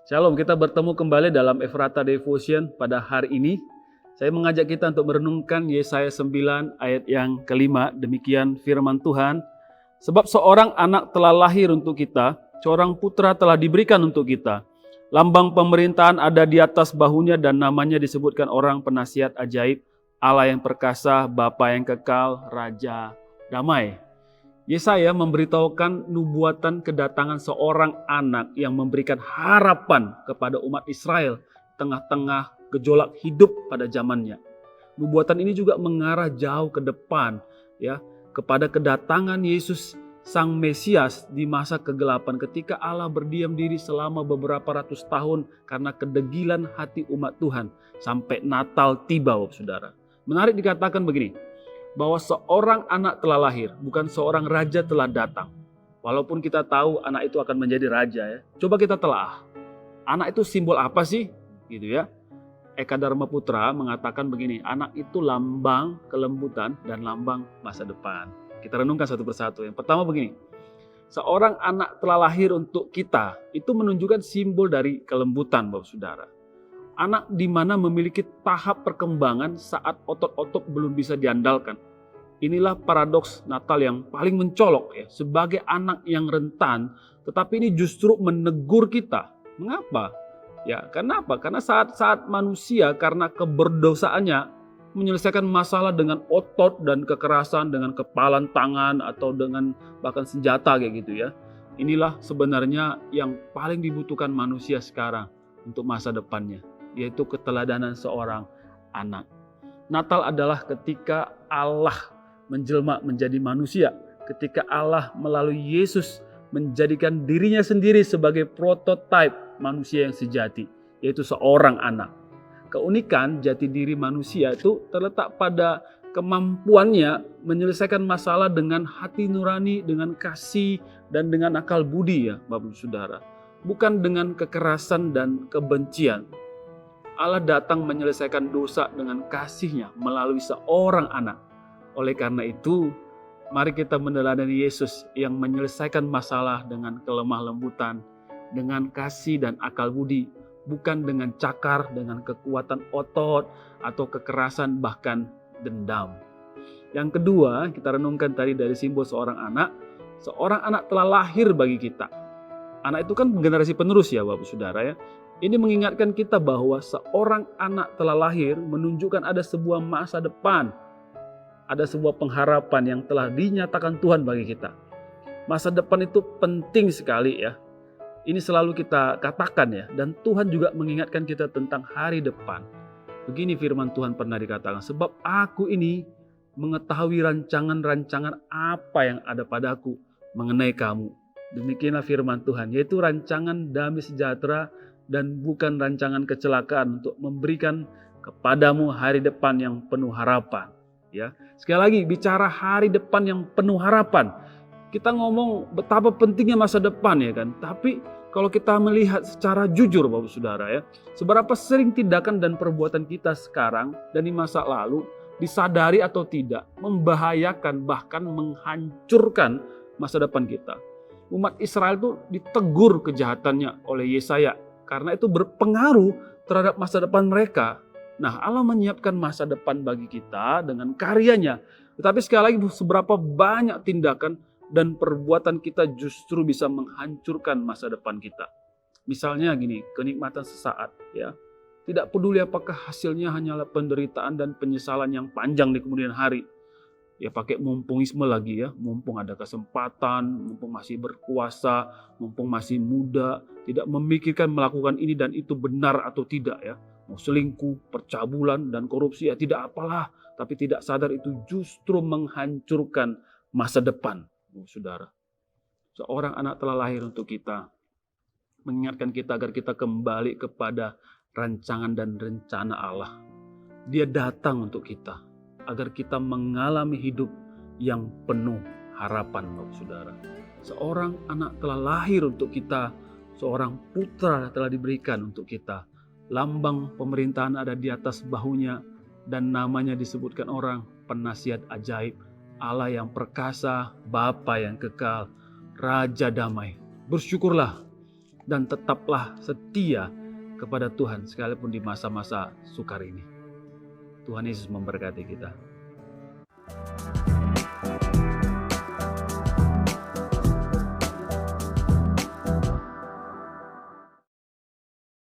Shalom, kita bertemu kembali dalam Efrata Devotion pada hari ini. Saya mengajak kita untuk merenungkan Yesaya 9 ayat yang kelima. Demikian firman Tuhan. Sebab seorang anak telah lahir untuk kita, seorang putra telah diberikan untuk kita. Lambang pemerintahan ada di atas bahunya dan namanya disebutkan orang penasihat ajaib, Allah yang perkasa, Bapa yang kekal, Raja damai. Yesaya memberitahukan nubuatan kedatangan seorang anak yang memberikan harapan kepada umat Israel tengah-tengah gejolak hidup pada zamannya. Nubuatan ini juga mengarah jauh ke depan, ya, kepada kedatangan Yesus Sang Mesias di masa kegelapan ketika Allah berdiam diri selama beberapa ratus tahun karena kedegilan hati umat Tuhan sampai Natal tiba, saudara. Menarik dikatakan begini, bahwa seorang anak telah lahir, bukan seorang raja telah datang. Walaupun kita tahu anak itu akan menjadi raja, ya. Coba kita telah. Anak itu simbol apa sih? Gitu ya. Eka Dharma Putra mengatakan begini, anak itu lambang kelembutan dan lambang masa depan. Kita renungkan satu persatu. Yang pertama begini, seorang anak telah lahir untuk kita, itu menunjukkan simbol dari kelembutan, Bapak Saudara. Anak di mana memiliki tahap perkembangan saat otot-otot belum bisa diandalkan. Inilah paradoks Natal yang paling mencolok, ya. Sebagai anak yang rentan, tetapi ini justru menegur kita. Mengapa? Ya, kenapa? Karena saat manusia karena keberdosaannya menyelesaikan masalah dengan otot dan kekerasan, dengan kepalan tangan atau dengan bahkan senjata kayak gitu ya. Inilah sebenarnya yang paling dibutuhkan manusia sekarang untuk masa depannya, yaitu keteladanan seorang anak. Natal adalah ketika Allah menjelma menjadi manusia, ketika Allah melalui Yesus menjadikan dirinya sendiri sebagai prototipe manusia yang sejati, yaitu seorang anak. Keunikan jati diri manusia itu terletak pada kemampuannya menyelesaikan masalah dengan hati nurani, dengan kasih, dan dengan akal budi, ya Bapak Saudara. Bukan dengan kekerasan dan kebencian. Allah datang menyelesaikan dosa dengan kasih-Nya melalui seorang anak. Oleh karena itu, mari kita meneladani Yesus yang menyelesaikan masalah dengan kelemah lembutan, dengan kasih dan akal budi, bukan dengan cakar, dengan kekuatan otot atau kekerasan bahkan dendam. Yang kedua, kita renungkan tadi dari simbol seorang anak. Seorang anak telah lahir bagi kita. Anak itu kan generasi penerus, ya Bapak Saudara, ya. Ini mengingatkan kita bahwa seorang anak telah lahir menunjukkan ada sebuah masa depan. Ada sebuah pengharapan yang telah dinyatakan Tuhan bagi kita. Masa depan itu penting sekali, ya. Ini selalu kita katakan, ya. Dan Tuhan juga mengingatkan kita tentang hari depan. Begini firman Tuhan pernah dikatakan, sebab aku ini mengetahui rancangan-rancangan apa yang ada padaku mengenai kamu. Demikianlah firman Tuhan, yaitu rancangan damai sejahtera dan bukan rancangan kecelakaan untuk memberikan kepadamu hari depan yang penuh harapan. Ya, sekali lagi bicara hari depan yang penuh harapan. Kita ngomong betapa pentingnya masa depan, ya kan. Tapi kalau kita melihat secara jujur, Bapak Saudara, ya, seberapa sering tindakan dan perbuatan kita sekarang dan di masa lalu disadari atau tidak membahayakan bahkan menghancurkan masa depan kita. Umat Israel itu ditegur kejahatannya oleh Yesaya. Karena itu berpengaruh terhadap masa depan mereka. Nah, Allah menyiapkan masa depan bagi kita dengan karyanya. Tetapi sekali lagi seberapa banyak tindakan dan perbuatan kita justru bisa menghancurkan masa depan kita. Misalnya gini, kenikmatan sesaat, ya. Tidak peduli apakah hasilnya hanyalah penderitaan dan penyesalan yang panjang di kemudian hari. Ya pakai mumpungisme lagi, ya, mumpung ada kesempatan, mumpung masih berkuasa, mumpung masih muda, tidak memikirkan melakukan ini dan itu benar atau tidak, ya. Mau selingkuh, percabulan dan korupsi, ya tidak apalah, tapi tidak sadar itu justru menghancurkan masa depan, Saudara. Seorang anak telah lahir untuk kita, mengingatkan kita agar kita kembali kepada rancangan dan rencana Allah. Dia datang untuk kita agar kita mengalami hidup yang penuh harapan, Bapak Saudara. Seorang anak telah lahir untuk kita, seorang putra telah diberikan untuk kita. Lambang pemerintahan ada di atas bahunya dan namanya disebutkan orang penasihat ajaib, Allah yang perkasa, Bapa yang kekal, Raja damai. Bersyukurlah dan tetaplah setia kepada Tuhan sekalipun di masa-masa sukar ini. Tuhan Yesus memberkati kita.